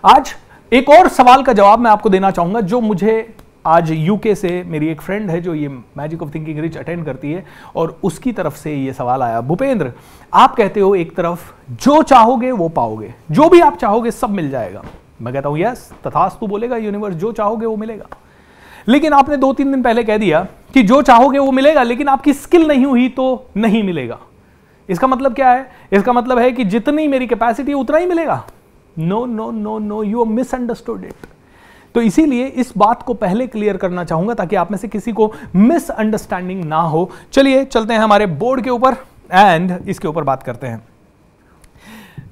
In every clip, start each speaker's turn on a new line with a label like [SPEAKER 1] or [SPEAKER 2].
[SPEAKER 1] आज एक और सवाल का जवाब मैं आपको देना चाहूंगा जो मुझे आज यूके से मेरी एक फ्रेंड है जो ये magic of thinking rich attend करती है और उसकी तरफ से ये सवाल आया। भूपेंद्र, आप कहते हो एक तरफ जो चाहोगे वो पाओगे, जो भी आप चाहोगे सब मिल जाएगा। मैं कहता हूं यस, तथास्तु बोलेगा यूनिवर्स, जो चाहोगे वो मिलेगा। लेकिन आपने 2-3 दिन पहले कह दिया कि जो चाहोगे वो मिलेगा, लेकिन आपकी स्किल नहीं हुई तो नहीं मिलेगा। इसका मतलब क्या है? इसका मतलब है कि जितनी मेरी कैपेसिटी है उतना ही मिलेगा। No no no no, you misunderstood it. तो इसीलिए इस बात को पहले क्लियर करना चाहूंगा ताकि आप में से किसी को मिसअंडरस्टैंडिंग ना हो। चलिए चलते हैं हमारे बोर्ड के ऊपर एंड इसके ऊपर बात करते हैं।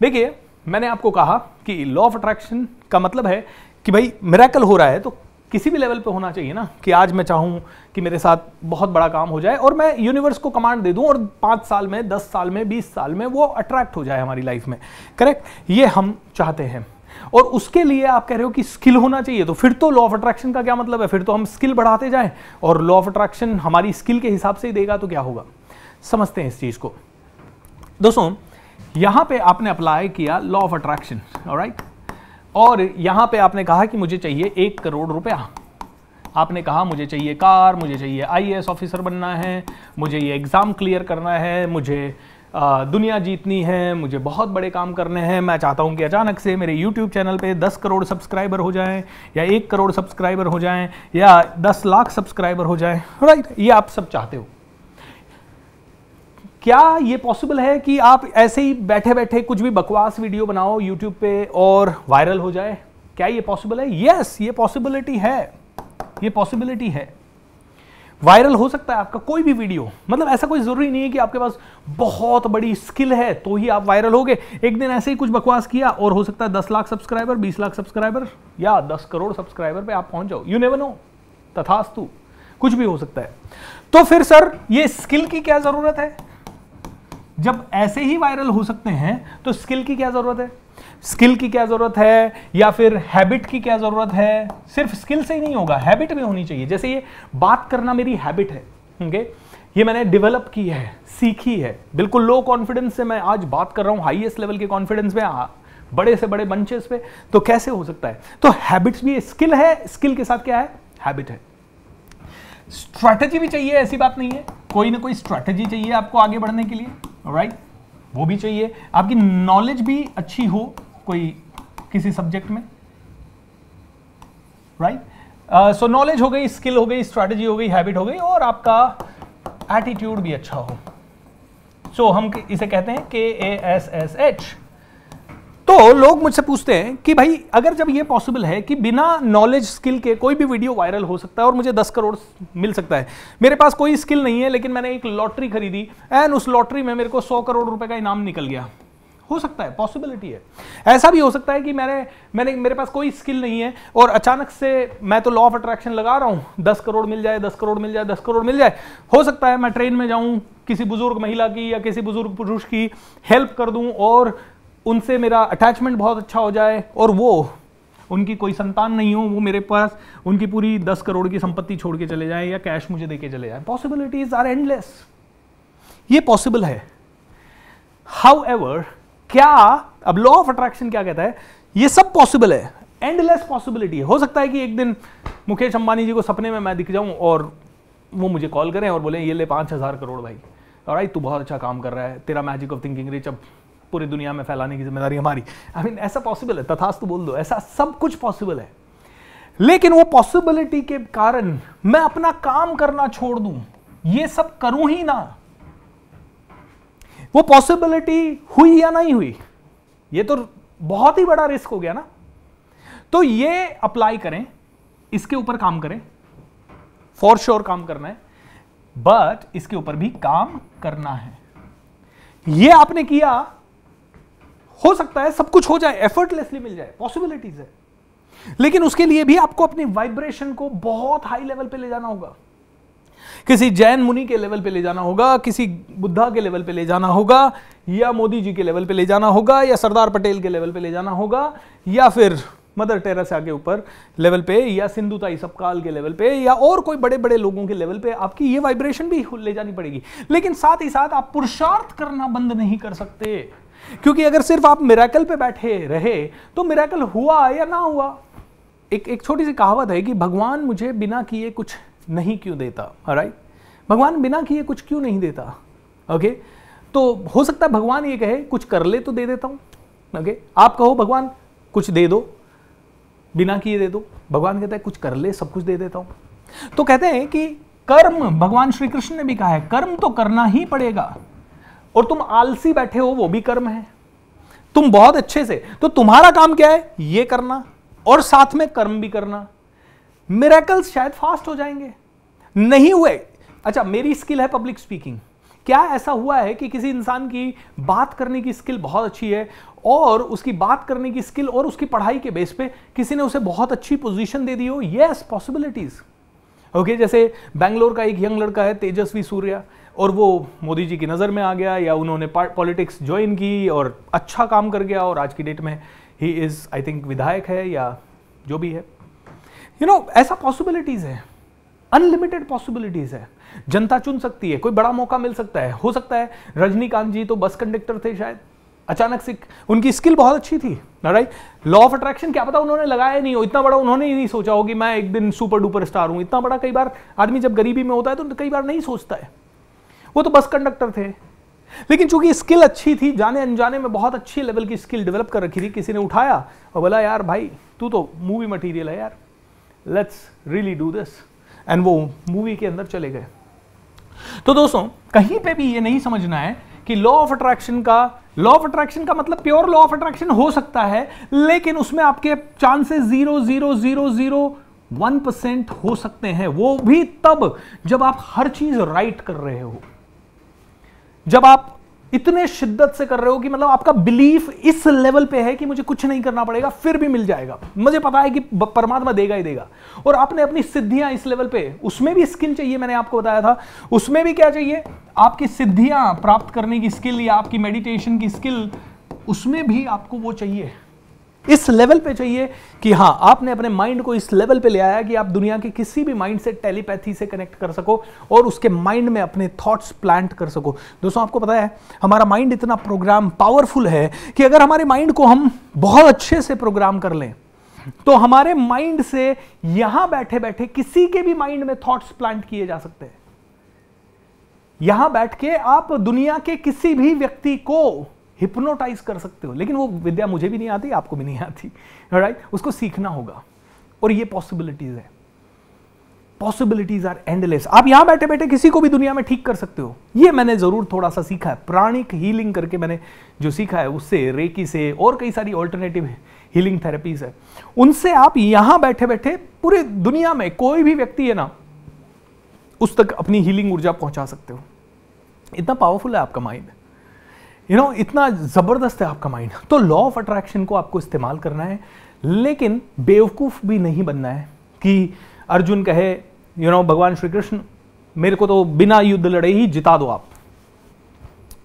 [SPEAKER 1] देखिए, मैंने आपको कहा कि लॉ ऑफ अट्रैक्शन का मतलब है कि भाई मिरेकल हो रहा है तो किसी भी लेवल पे होना चाहिए ना, कि आज मैं चाहूं कि मेरे साथ बहुत बड़ा काम हो जाए और मैं यूनिवर्स को कमांड दे दूं और 5 साल में, 10 साल में, 20 साल में वो अट्रैक्ट हो जाए हमारी लाइफ में। करेक्ट, ये हम चाहते हैं। और उसके लिए आप कह रहे हो कि स्किल होना चाहिए, तो फिर तो लॉ ऑफ अट्रैक्शन का क्या मतलब है? फिर तो हम स्किल बढ़ाते जाएं और लॉ ऑफ अट्रैक्शन हमारी स्किल के हिसाब से ही देगा तो क्या होगा? समझते हैं इस चीज को। दोस्तों, यहां पे आपने अप्लाई किया लॉ ऑफ अट्रैक्शन, ऑलराइट, और यहां पे आपने कहा कि मुझे चाहिए 1 करोड़ रुपया। आपने कहा मुझे चाहिए कार, मुझे चाहिए IAS ऑफिसर बनना है, मुझे ये एग्जाम क्लियर करना है, मुझे दुनिया जीतनी है, मुझे बहुत बड़े काम करने हैं। मैं चाहता हूं कि अचानक से मेरे YouTube चैनल पे 10 करोड़ सब्सक्राइबर हो जाएं, या 1 करोड़ सब्सक्राइबर हो जाएं, या 10 लाख सब्सक्राइबर हो जाएं, राइट? ये आप सब चाहते हो। क्या ये पॉसिबल है कि आप ऐसे ही बैठे बैठे कुछ भी बकवास वीडियो बनाओ YouTube पे और वायरल हो जाए? क्या ये पॉसिबल है? यस, ये पॉसिबिलिटी है, ये पॉसिबिलिटी है। वायरल हो सकता है आपका कोई भी वीडियो। मतलब ऐसा कोई जरूरी नहीं है कि आपके पास बहुत बड़ी स्किल है तो ही आप वायरल होगे। एक दिन ऐसे ही कुछ बकवास किया और हो सकता है 10 लाख सब्सक्राइबर, 20 लाख सब्सक्राइबर या 10 करोड़ सब्सक्राइबर पे आप पहुंच जाओ। यू नेवर नो, तथास्तु, कुछ भी हो सकता है। तो फिर सर ये स्किल की क्या जरूरत है? जब ऐसे ही वायरल हो सकते हैं तो स्किल की क्या जरूरत है? स्किल की क्या जरूरत है या फिर हैबिट की क्या जरूरत है? सिर्फ स्किल से ही नहीं होगा, हैबिट भी होनी चाहिए। जैसे ये बात करना मेरी हैबिट है, ओके, ये मैंने डेवलप की है, सीखी है। बिल्कुल लो कॉन्फिडेंस से मैं आज बात कर रहा हूं हाईएस्ट लेवल के कॉन्फिडेंस में, बड़े से बड़े बंचेस पे। तो कैसे हो सकता है? तो हैबिट्स भी स्किल है, स्किल के साथ क्या है? हैबिट है। स्ट्रैटेजी भी चाहिए, ऐसी बात नहीं है, कोई ना कोई स्ट्रैटेजी चाहिए आपको आगे बढ़ने के लिए, ऑलराइट, वो भी चाहिए। आपकी नॉलेज भी अच्छी हो कोई किसी सब्जेक्ट में, राइट? सो नॉलेज हो गई, स्किल हो गई, स्ट्रैटेजी हो गई, हैबिट हो गई, और आपका एटीट्यूड भी अच्छा हो। सो हम इसे कहते हैं KASSH। तो लोग मुझसे पूछते हैं कि भाई अगर जब ये पॉसिबल है कि बिना नॉलेज स्किल के कोई भी वीडियो वायरल हो सकता है और मुझे 10 करोड़ मिल सकता है, मेरे पास कोई स्किल नहीं है लेकिन मैंने एक लॉटरी खरीदी एंड उस लॉटरी में मेरे को 100 करोड़ रुपए का इनाम निकल गया, हो सकता है, पॉसिबिलिटी है। ऐसा भी हो सकता है कि मेरे पास कोई स्किल नहीं है और अचानक से मैं तो लॉ ऑफ अट्रैक्शन लगा रहा हूं, 10 करोड़ मिल जाए, 10 करोड़ मिल जाए, 10 करोड़ मिल जाए। हो सकता है मैं ट्रेन में जाऊं, किसी बुजुर्ग महिला की या किसी बुजुर्ग पुरुष की हेल्प कर दूं और उनसे मेरा अटैचमेंट बहुत अच्छा हो जाए और वो उनकी कोई संतान नहीं हो, वो मेरे पास उनकी पूरी 10 करोड़ की संपत्ति छोड़ के चले जाए या कैश मुझे देके चले जाए। पॉसिबिलिटीज आर एंडलेस, ये पॉसिबल है। हाउएवर, क्या अब लॉ ऑफ अट्रैक्शन क्या कहता है? ये सब पॉसिबल है, एंडलेस पॉसिबिलिटी है। हो सकता है कि एक दिन मुकेश अंबानी जी को सपने में मैं दिख जाऊं और वो मुझे कॉल करें और बोले ये ले 5000 करोड़ भाई, ऑलराइट, तू बहुत अच्छा काम कर रहा है, तेरा मैजिक ऑफ थिंकिंग रिच अब पूरी दुनिया में फैलाने की जिम्मेदारी हमारी। आई मीन ऐसा पॉसिबल है, तथास्तु बोल दो, ऐसा सब कुछ पॉसिबल है। लेकिन वो पॉसिबिलिटी के कारण मैं अपना काम करना छोड़ दूं, ये सब करूं ही ना, वो पॉसिबिलिटी हुई या नहीं हुई, ये तो बहुत ही बड़ा रिस्क हो गया ना। तो ये अप्लाई करें, इसके ऊपर काम करें, फॉर श्योर काम करना है, बट इसके ऊपर भी काम करना है। ये आपने किया, हो सकता है सब कुछ हो जाए, एफर्टलेसली मिल जाए, पॉसिबिलिटीज है। लेकिन उसके लिए भी आपको अपनी वाइब्रेशन को बहुत हाई लेवल पे ले जाना होगा, किसी जैन मुनि के लेवल पे ले जाना होगा, किसी बुद्धा के लेवल पे ले जाना होगा, या मोदी जी के लेवल पे ले जाना होगा, या सरदार पटेल के लेवल पे ले जाना होगा, या फिर मदर टेरेसा के ऊपर लेवल पे, या सिंधु ताई सपकाल के लेवल पे, या और कोई बड़े बड़े लोगों के लेवल पे आपकी ये वाइब्रेशन भी ले जानी पड़ेगी। लेकिन साथ ही साथ आप पुरुषार्थ करना बंद नहीं कर सकते। क्योंकि अगर सिर्फ आप मिरेकल पे बैठे रहे तो मिरेकल हुआ या ना हुआ। एक छोटी सी कहावत है कि भगवान मुझे बिना किए कुछ नहीं क्यों देता, राइट? भगवान बिना किए कुछ क्यों नहीं देता, ओके? तो हो सकता है भगवान ये कहे कुछ कर ले तो दे देता हूं, ओके? आप कहो भगवान कुछ दे दो, बिना किए दे दो, भगवान कहता है कुछ कर ले सब कुछ दे देता हूं। तो कहते हैं कि कर्म, भगवान श्री कृष्ण ने भी कहा है कर्म तो करना ही पड़ेगा, और तुम आलसी बैठे हो वो भी कर्म है। तुम बहुत अच्छे से, तो तुम्हारा काम क्या है? ये करना और साथ में कर्म भी करना। मिरेकल्स शायद फास्ट हो जाएंगे, नहीं हुए। अच्छा, मेरी स्किल है पब्लिक स्पीकिंग। क्या ऐसा हुआ है कि किसी इंसान की बात करने की स्किल बहुत अच्छी है और उसकी बात करने की स्किल और उसकी पढ़ाई के बेस पे किसी ने उसे बहुत अच्छी पोजीशन दे दी हो? Yes, possibilities. ओके, जैसे बेंगलोर का एक यंग लड़का है तेजस्वी सूर्या, और वो मोदी जी की नज़र में आ गया, या उन्होंने पॉलिटिक्स ज्वाइन की और अच्छा काम कर गया, और आज की डेट में ही इज़, आई थिंक, विधायक है या जो भी है। ऐसा पॉसिबिलिटीज़ है, अनलिमिटेड पॉसिबिलिटीज़ है। जनता चुन सकती है, कोई बड़ा मौका मिल सकता है। हो सकता है रजनीकांत जी तो बस कंडक्टर थे, शायद अचानक से उनकी स्किल बहुत अच्छी थी, राइट? लॉ ऑफ अट्रैक्शन क्या पता उन्होंने लगाया नहीं हो, इतना बड़ा उन्होंने ही नहीं सोचा हो कि मैं एक दिन सुपर डुपर स्टार हूं। इतना बड़ा कई बार आदमी जब गरीबी में होता है तो कई बार नहीं सोचता है। वो तो बस कंडक्टर थे, लेकिन चूंकि स्किल अच्छी थी, जाने अनजाने में बहुत अच्छी लेवल की स्किल डेवलप कर रखी थी, किसी ने उठाया और बोला यार भाई तू तो मूवी मटीरियल है यार, let's really do this, and वो मूवी के अंदर चले गए। तो दोस्तों, कहीं पे भी ये नहीं समझना है कि लॉ ऑफ अट्रैक्शन का मतलब प्योर लॉ ऑफ अट्रैक्शन हो सकता है, लेकिन उसमें आपके चांसेस 0.0001% हो सकते हैं। वो भी तब जब आप हर चीज राइट कर रहे हो, जब आप इतने शिद्दत से कर रहे हो कि मतलब आपका बिलीफ इस लेवल पे है कि मुझे कुछ नहीं करना पड़ेगा फिर भी मिल जाएगा, मुझे पता है कि परमात्मा देगा ही देगा। और आपने अपनी सिद्धियां इस लेवल पे, उसमें भी स्किल चाहिए, मैंने आपको बताया था, उसमें भी क्या चाहिए? आपकी सिद्धियां प्राप्त करने की स्किल या आपकी मेडिटेशन की स्किल, उसमें भी आपको वो चाहिए, इस लेवल पे चाहिए कि हाँ, आपने अपने माइंड को इस लेवल पे ले आया कि आप दुनिया के किसी भी माइंड से टेलीपैथी से कनेक्ट कर सको और उसके माइंड में अपने थॉट्स प्लांट कर सको। दोस्तों, आपको पता है हमारा माइंड इतना प्रोग्राम पावरफुल है कि अगर हमारे माइंड को हम बहुत अच्छे से प्रोग्राम कर लें तो हमारे माइंड से यहां बैठे बैठे किसी के भी माइंड में थॉट्स प्लांट किए जा सकते हैं। यहां बैठ के आप दुनिया के किसी भी व्यक्ति को हिप्नोटाइज कर सकते हो, लेकिन वो विद्या मुझे भी नहीं आती, आपको भी नहीं आती, राइट? उसको सीखना होगा, और ये पॉसिबिलिटीज है। Possibilities are endless. आप यहां बैठे बैठे किसी को भी दुनिया में ठीक कर सकते हो। ये मैंने जरूर थोड़ा सा सीखा है, प्राणिक हीलिंग करके मैंने जो सीखा है उससे, रेकी से, और कई सारी ऑल्टरनेटिव हीलिंग थेरेपीज है, उनसे आप यहां बैठे बैठे पूरे दुनिया में कोई भी व्यक्ति है ना, उस तक अपनी हीलिंग ऊर्जा पहुंचा सकते हो। इतना पावरफुल है आपका माइंड, इतना जबरदस्त है आपका माइंड। तो लॉ ऑफ अट्रैक्शन को आपको इस्तेमाल करना है, लेकिन बेवकूफ भी नहीं बनना है कि अर्जुन कहे भगवान श्री कृष्ण मेरे को तो बिना युद्ध लड़े ही जिता दो आप।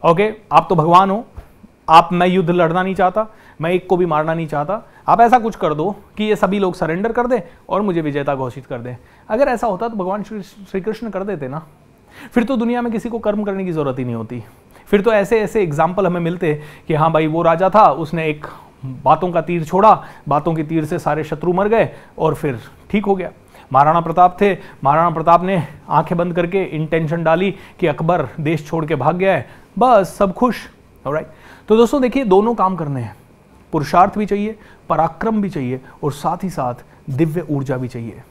[SPEAKER 1] ओके, आप तो भगवान हो, मैं युद्ध लड़ना नहीं चाहता, मैं एक को भी मारना नहीं चाहता, आप ऐसा कुछ कर दो कि ये सभी लोग सरेंडर कर दें और मुझे विजेता घोषित कर दें। अगर ऐसा होता तो भगवान श्री कृष्ण कर देते ना, फिर तो दुनिया में किसी को कर्म करने की जरूरत ही नहीं होती। फिर तो ऐसे ऐसे एग्जाम्पल हमें मिलते कि हाँ भाई, वो राजा था, उसने एक बातों का तीर छोड़ा, बातों के तीर से सारे शत्रु मर गए और फिर ठीक हो गया। महाराणा प्रताप थे, महाराणा प्रताप ने आंखें बंद करके इंटेंशन डाली कि अकबर देश छोड़ के भाग गया है, बस सब खुश। ऑलराइट, तो दोस्तों देखिए, दोनों काम करने हैं, पुरुषार्थ भी चाहिए, पराक्रम भी चाहिए, और साथ ही साथ दिव्य ऊर्जा भी चाहिए।